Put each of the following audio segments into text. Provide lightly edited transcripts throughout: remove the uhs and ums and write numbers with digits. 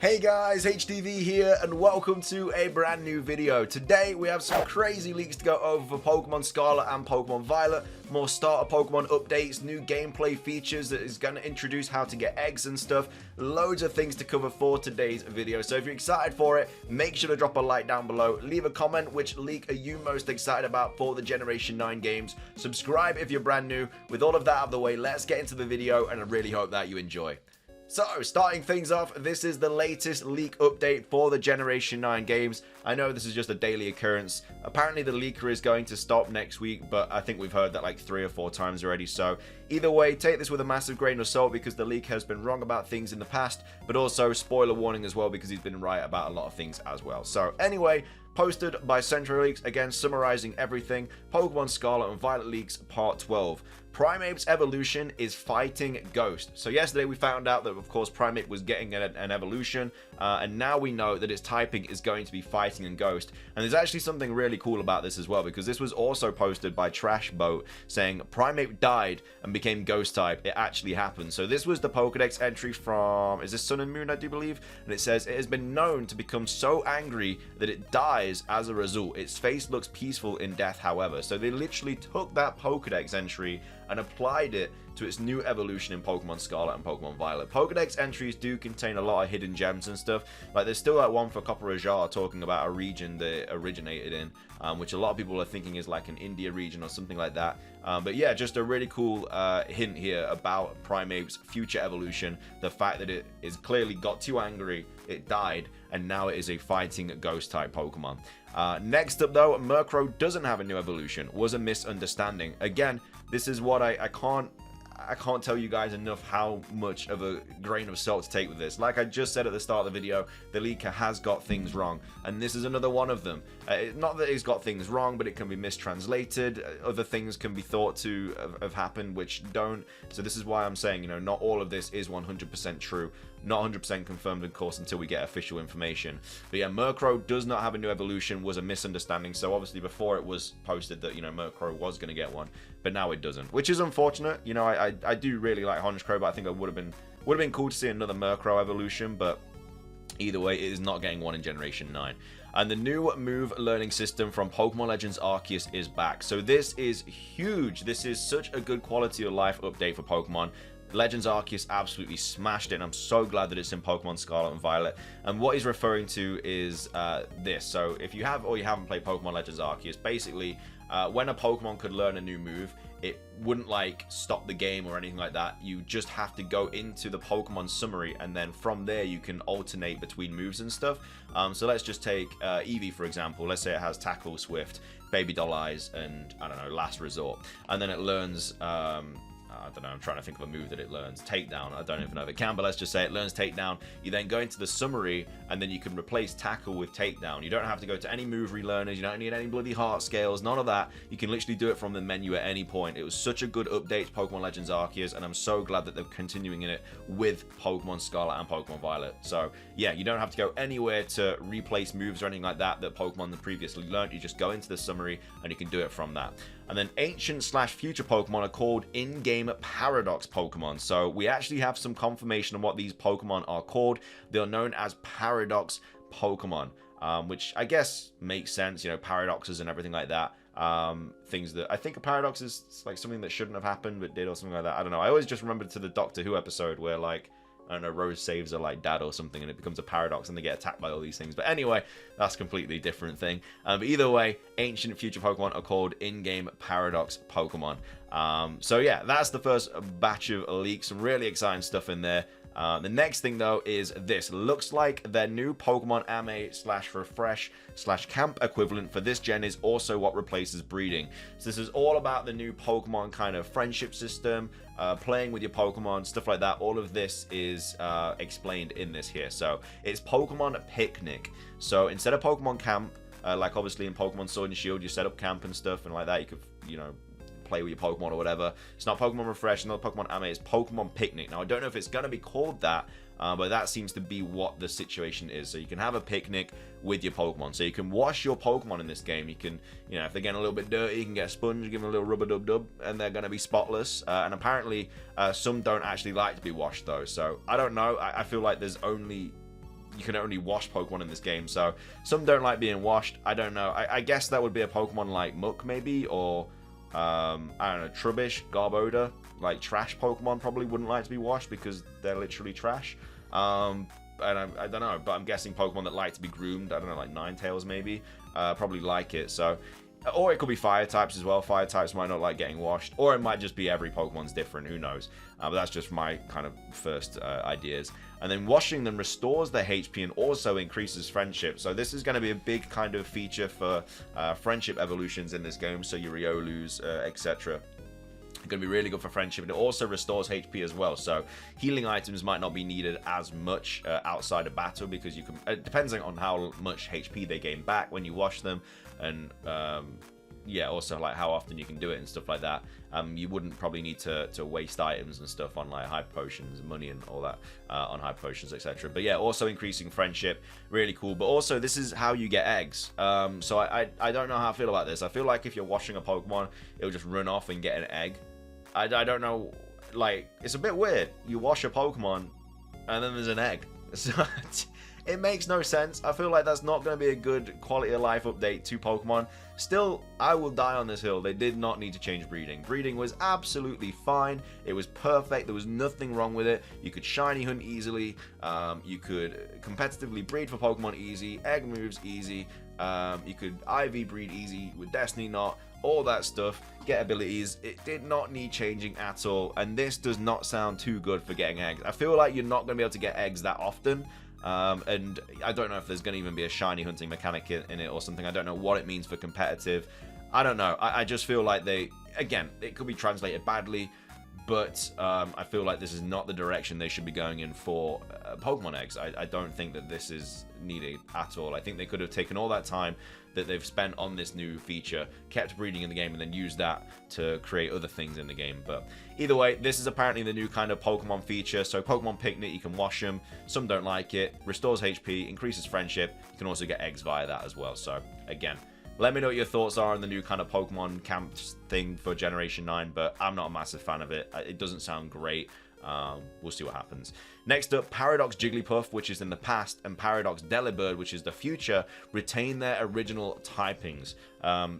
Hey guys, HDvee here and welcome to a brand new video. Today we have some crazy leaks to go over for Pokemon Scarlet and Pokemon Violet, more starter Pokemon updates, new gameplay features that is going to introduce how to get eggs and stuff, loads of things to cover for today's video. So if you're excited for it, make sure to drop a like down below, leave a comment which leak are you most excited about for the Generation 9 games, subscribe if you're brand new. With all of that out of the way, let's get into the video and I really hope that you enjoy. So, starting things off, this is the latest leak update for the Generation 9 games. I know this is just a daily occurrence. Apparently the leaker is going to stop next week, but I think we've heard that like 3 or 4 times already. So, either way, take this with a massive grain of salt because the leak has been wrong about things in the past, but also spoiler warning as well because he's been right about a lot of things as well. So, anyway, posted by Central Leaks, again summarizing everything, Pokemon Scarlet and Violet Leaks Part 12. Primape's evolution is fighting Ghost. So yesterday we found out that of course Primeape was getting an evolution, and now we know that its typing is going to be fighting and Ghost. And there's actually something really cool about this as well, because this was also posted by Trashboat saying Primeape died and became Ghost type. It actually happened. So this was the Pokedex entry from, is this Sun and Moon I do believe? And it says it has been known to become so angry that it dies as a result. Its face looks peaceful in death, however. So they literally took that Pokedex entry and applied it to its new evolution in Pokemon Scarlet and Pokemon Violet. Pokedex entries do contain a lot of hidden gems and stuff. Like there's still that one for Copper Jar talking about a region that it originated in, which a lot of people are thinking is like an India region or something like that. But yeah, just a really cool hint here about Primeape's future evolution. The fact that it is clearly got too angry, it died, and now it is a fighting ghost type Pokemon. Next up though, Murkrow doesn't have a new evolution. Was a misunderstanding. Again, this is what I can't tell you guys enough how much of a grain of salt to take with this. Like I just said at the start of the video, the leaker has got things wrong, and this is another one of them. Not that he's got things wrong, but it can be mistranslated. Other things can be thought to have happened which don't. So this is why I'm saying, you know, not all of this is 100% true. Not 100% confirmed, of course, until we get official information. But yeah, Murkrow does not have a new evolution, was a misunderstanding. So obviously before it was posted that, you know, Murkrow was going to get one, but now it doesn't, which is unfortunate. You know, I do really like Honchkrow, but I think it would have been cool to see another Murkrow evolution, but either way, it is not getting one in Generation 9. And the new move learning system from Pokemon Legends Arceus is back. So this is huge. This is such a good quality of life update for Pokemon. Legends Arceus absolutely smashed it, and I'm so glad that it's in Pokemon Scarlet and Violet. And what he's referring to is this. So if you have or you haven't played Pokemon Legends Arceus, basically when a Pokemon could learn a new move, it wouldn't like stop the game or anything like that. You just have to go into the Pokemon summary, and then from there you can alternate between moves and stuff. So let's just take Eevee for example. Let's say it has Tackle, Swift, Baby Doll Eyes, and I don't know, Last Resort, and then it learns I don't know, I'm trying to think of a move that it learns. Takedown, I don't even know if it can, but let's just say it learns Takedown. You then go into the summary, and then you can replace Tackle with Takedown. You don't have to go to any move relearners, you don't need any bloody heart scales, none of that. You can literally do it from the menu at any point. It was such a good update to Pokemon Legends Arceus, and I'm so glad that they're continuing in it with Pokemon Scarlet and Pokemon Violet. So yeah, you don't have to go anywhere to replace moves or anything like that Pokemon previously learned. You just go into the summary, and you can do it from that. And then ancient/future Pokemon are called in-game Paradox Pokemon. So we actually have some confirmation on what these Pokemon are called. They're known as Paradox Pokemon, which I guess makes sense, you know, paradoxes and everything like that. Things that I think a paradox is like something that shouldn't have happened but did or something like that. I don't know. I always just remember to the Doctor Who episode where like, I don't know, Rose saves her like dad or something and it becomes a paradox and they get attacked by all these things. But anyway, that's a completely different thing. But either way, ancient future Pokemon are called in-game Paradox Pokemon. So yeah, that's the first batch of leaks. Some really exciting stuff in there. The next thing though is this. Looks like their new Pokemon AME/refresh/camp equivalent for this gen is also what replaces breeding. So this is all about the new Pokemon kind of friendship system, playing with your Pokemon, stuff like that. All of this is explained in this here. So it's Pokemon Picnic. So instead of Pokemon Camp, like obviously in Pokemon Sword and Shield, you set up camp and stuff and like that. You could, you know, play with your Pokemon or whatever. It's not Pokemon Refresh, not Pokemon AME, it's Pokemon Picnic. Now, I don't know if it's going to be called that, but that seems to be what the situation is. So you can have a picnic with your Pokemon. So you can wash your Pokemon in this game. You can, you know, if they're getting a little bit dirty, you can get a sponge, give them a little rubber-dub-dub, and they're going to be spotless. And apparently, some don't actually like to be washed, though. So I don't know. I feel like there's only you can only wash Pokemon in this game. So some don't like being washed. I don't know. I guess that would be a Pokemon like Muck maybe, or I don't know, Trubbish, Garbodor, like trash Pokemon probably wouldn't like to be washed because they're literally trash. And I don't know, but I'm guessing Pokemon that like to be groomed, I don't know, like Ninetales maybe, probably like it. So, or it could be fire types as well. Fire types might not like getting washed, or it might just be every Pokemon's different. Who knows? But that's just my kind of first ideas. And then washing them restores their HP and also increases friendship. So this is going to be a big kind of feature for friendship evolutions in this game. So your Riolus, etc. Going to be really good for friendship, and it also restores HP as well. So healing items might not be needed as much outside of battle, because you can, depending on how much HP they gain back when you wash them, and yeah, also like how often you can do it and stuff like that. You wouldn't probably need to waste items and stuff on like hyper potions and money and all that on hyper potions, etc. But yeah, also increasing friendship, really cool. But also this is how you get eggs. So I don't know how I feel about this. I feel like if you're washing a Pokemon, it'll just run off and get an egg. I don't know, like, it's a bit weird. You wash a Pokemon and then there's an egg. So it makes no sense. I feel like that's not going to be a good quality of life update to Pokemon. Still, I will die on this hill. They did not need to change breeding. Breeding was absolutely fine. It was perfect. There was nothing wrong with it. You could shiny hunt easily. You could competitively breed for Pokemon easy. Egg moves easy. You could IV breed easy with Destiny Knot. All that stuff, get abilities. It did not need changing at all, and this does not sound too good for getting eggs. I feel like you're not going to be able to get eggs that often, and I don't know if there's going to even be a shiny hunting mechanic in it or something. I don't know what it means for competitive. I don't know. I just feel like again, it could be translated badly, but I feel like this is not the direction they should be going in for Pokemon eggs. I don't think that this is needed at all. I think they could have taken all that time that they've spent on this new feature, kept breeding in the game, and then used that to create other things in the game. But either way, this is apparently the new kind of Pokemon feature. So Pokemon Picnic, you can wash them. Some don't like it. Restores HP, increases friendship. You can also get eggs via that as well. So again, let me know what your thoughts are on the new kind of Pokemon camp thing for Generation 9, but I'm not a massive fan of it. It doesn't sound great. We'll see what happens. Next up, Paradox Jigglypuff, which is in the past, and Paradox Delibird, which is the future, retain their original typings.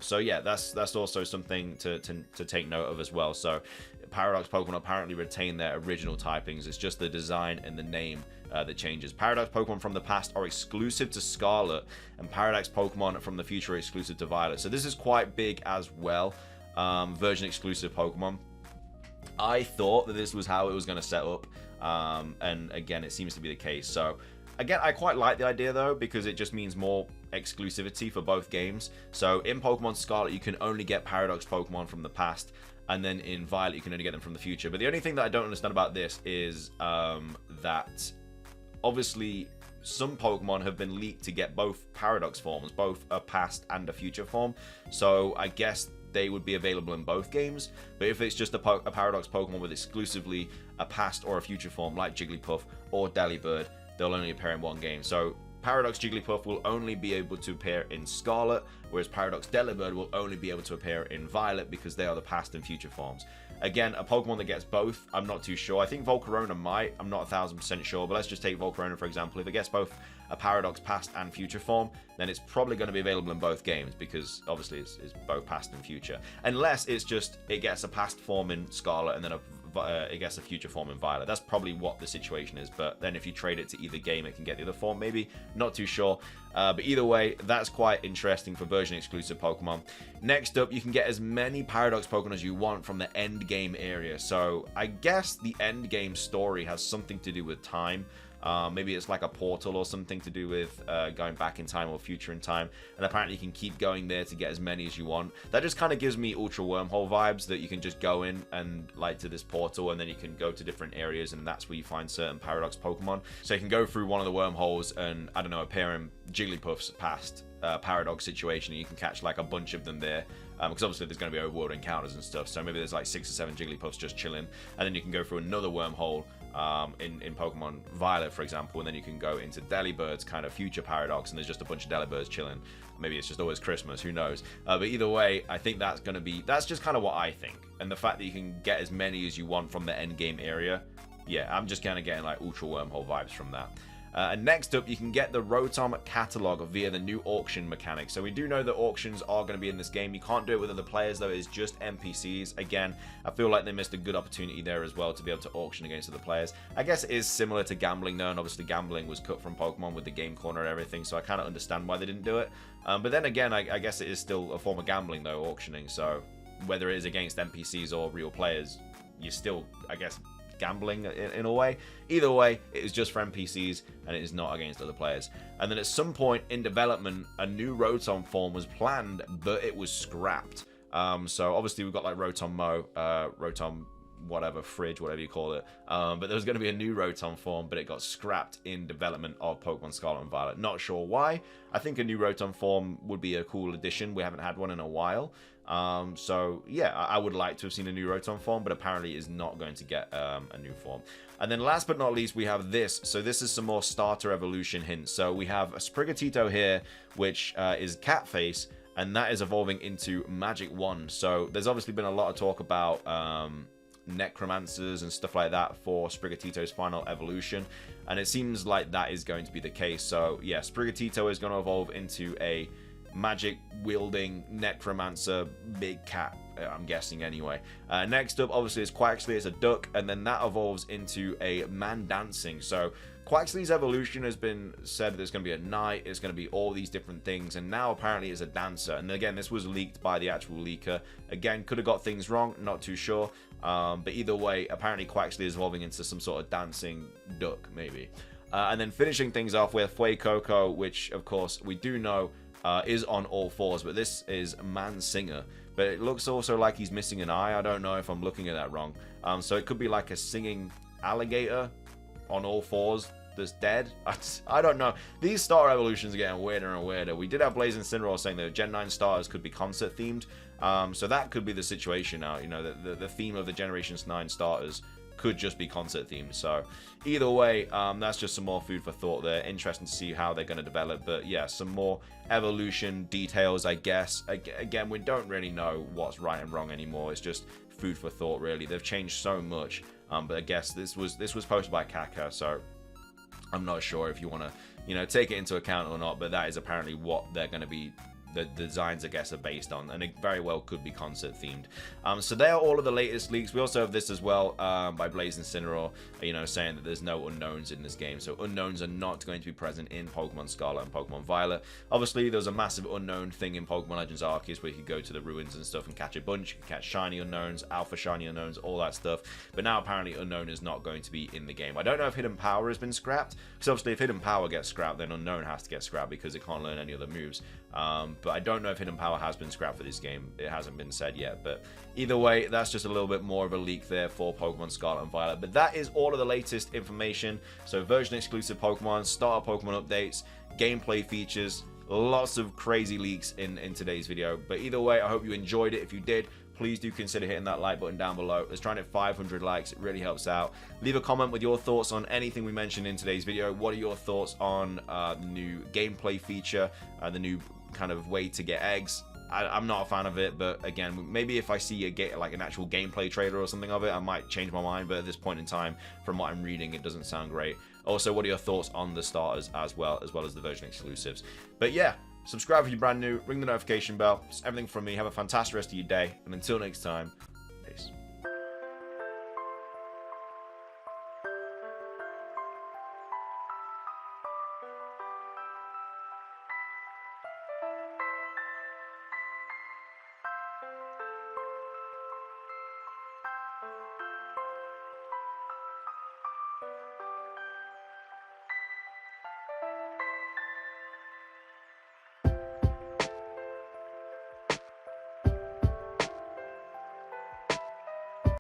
So yeah, that's also something to take note of as well. So Paradox Pokemon apparently retain their original typings. It's just the design and the name that changes. Paradox Pokemon from the past are exclusive to Scarlet, and Paradox Pokemon from the future are exclusive to Violet. So this is quite big as well. Version exclusive Pokemon. I thought that this was how it was going to set up, and again, it seems to be the case. So again, I quite like the idea though, because it just means more exclusivity for both games. So in Pokemon Scarlet, you can only get Paradox Pokemon from the past, and then in Violet, you can only get them from the future. But the only thing that I don't understand about this is that obviously some Pokemon have been leaked to get both Paradox forms, both a past and a future form. So I guess they would be available in both games. But if it's just a Paradox Pokemon with exclusively a past or a future form like Jigglypuff or Delibird, they'll only appear in one game. So Paradox Jigglypuff will only be able to appear in Scarlet, whereas Paradox Delibird will only be able to appear in Violet, because they are the past and future forms. Again, a Pokemon that gets both, I'm not too sure. I think Volcarona might, I'm not 1000% sure, but let's just take Volcarona for example. If it gets both a Paradox past and future form, then it's probably going to be available in both games, because obviously it's both past and future. Unless it's just, it gets a past form in Scarlet and then it gets a future form in Violet. That's probably what the situation is, but then if you trade it to either game, it can get the other form, maybe. Not too sure. But either way, that's quite interesting for version exclusive Pokemon. Next up, you can get as many Paradox Pokemon as you want from the end game area. So I guess the end game story has something to do with time. Maybe it's like a portal or something to do with going back in time or future in time, and apparently you can keep going there to get as many as you want. That just kind of gives me Ultra Wormhole vibes, that you can just go in and like to this portal, and then you can go to different areas, and that's where you find certain Paradox Pokemon. So you can go through one of the wormholes and, I don't know, appear in Jigglypuff's past Paradox situation, and you can catch like a bunch of them there. Because obviously there's going to be overworld encounters and stuff, so maybe there's like 6 or 7 Jigglypuffs just chilling, and then you can go through another wormhole in Pokemon Violet, for example, and then you can go into Delibird's kind of future Paradox, and there's just a bunch of Delibirds chilling. Maybe it's just always Christmas, who knows. But either way, I think that's just kind of what I think. And the fact that you can get as many as you want from the end game area, yeah, I'm just kind of getting like Ultra Wormhole vibes from that. And next up, you can get the Rotom catalog via the new auction mechanic. So we do know that auctions are going to be in this game. You can't do it with other players though, it's just NPCs. Again, I feel like they missed a good opportunity there as well to be able to auction against other players. I guess it is similar to gambling though, and obviously gambling was cut from Pokemon with the game corner and everything, so I kind of understand why they didn't do it. But then again, I guess it is still a form of gambling though, auctioning, so whether it is against NPCs or real players, you're still, I guess, gambling in a way. Either way, it is just for NPCs and it is not against other players. And then at some point in development, a new Rotom form was planned, but it was scrapped. So obviously we've got like Rotom Mo, Rotom whatever, Fridge, whatever you call it. But there was going to be a new Rotom form, but it got scrapped in development of Pokemon Scarlet and Violet. Not sure why. I think a new Rotom form would be a cool addition. We haven't had one in a while. So yeah, I would like to have seen a new Rotom form, but apparently is not going to get a new form. And then last but not least, we have this. So this is some more starter evolution hints. So we have a Sprigatito here, which is cat face, and that is evolving into Magic Wand. So there's obviously been a lot of talk about necromancers and stuff like that for Sprigatito's final evolution, and it seems like that is going to be the case. So yeah, Sprigatito is going to evolve into a magic wielding necromancer big cat, I'm guessing anyway. Next up obviously is Quaxly as a duck, and then that evolves into a man dancing. So Quaxly's evolution has been said that it's going to be a knight, it's going to be all these different things, and now apparently is a dancer. And again, this was leaked by the actual leaker. Again, could have got things wrong, not too sure. But either way, apparently Quaxly is evolving into some sort of dancing duck, maybe. And then finishing things off with Fuecoco, which of course we do know is on all fours, but this is Man Singer. But it looks also like he's missing an eye. I don't know if I'm looking at that wrong. So it could be like a singing alligator on all fours that's dead. I don't know. These starter evolutions are getting weirder and weirder. We did have Blaze and Cineroar saying that Gen 9 starters could be concert themed. So that could be the situation now. You know, the theme of the Generations 9 starters could just be concert themed. So either way, that's just some more food for thought there. Interesting to see how they're going to develop. But yeah, some more evolution details, I guess. Again, we don't really know what's right and wrong anymore. It's just food for thought, really. They've changed so much. But I guess this was posted by Kaka, so I'm not sure if you want to, you know, take it into account or not. But that is apparently what they're going to be. The designs, I guess, are based on, and it very well could be concert themed. So they are all of the latest leaks. We also have this as well by Blaze and Cineroar, you know, saying that there's no unknowns in this game. So unknowns are not going to be present in Pokemon Scarlet and Pokemon Violet. Obviously, there was a massive unknown thing in Pokemon Legends Arceus where you could go to the ruins and stuff and catch a bunch. You could catch shiny unknowns, alpha shiny unknowns, all that stuff. But now apparently unknown is not going to be in the game. I don't know if hidden power has been scrapped, because obviously if hidden power gets scrapped, then unknown has to get scrapped because it can't learn any other moves. But I don't know if hidden power has been scrapped for this game. It hasn't been said yet, but either way, that's just a little bit more of a leak there for Pokemon Scarlet and Violet. But that is all of the latest information. So version exclusive Pokemon, starter Pokemon updates, gameplay features, lots of crazy leaks in today's video. But either way, I hope you enjoyed it. If you did, please do consider hitting that like button down below. Let's try and hit 500 likes. It really helps out. Leave a comment with your thoughts on anything we mentioned in today's video. What are your thoughts on the new gameplay feature, the new kind of way to get eggs? I'm not a fan of it, but again, maybe if I see like an actual gameplay trailer or something of it, I might change my mind. But at this point in time, from what I'm reading, it doesn't sound great. Also, what are your thoughts on the starters as well as the version exclusives? But yeah, subscribe if you're brand new, ring the notification bell. It's everything from me. Have a fantastic rest of your day, and until next time,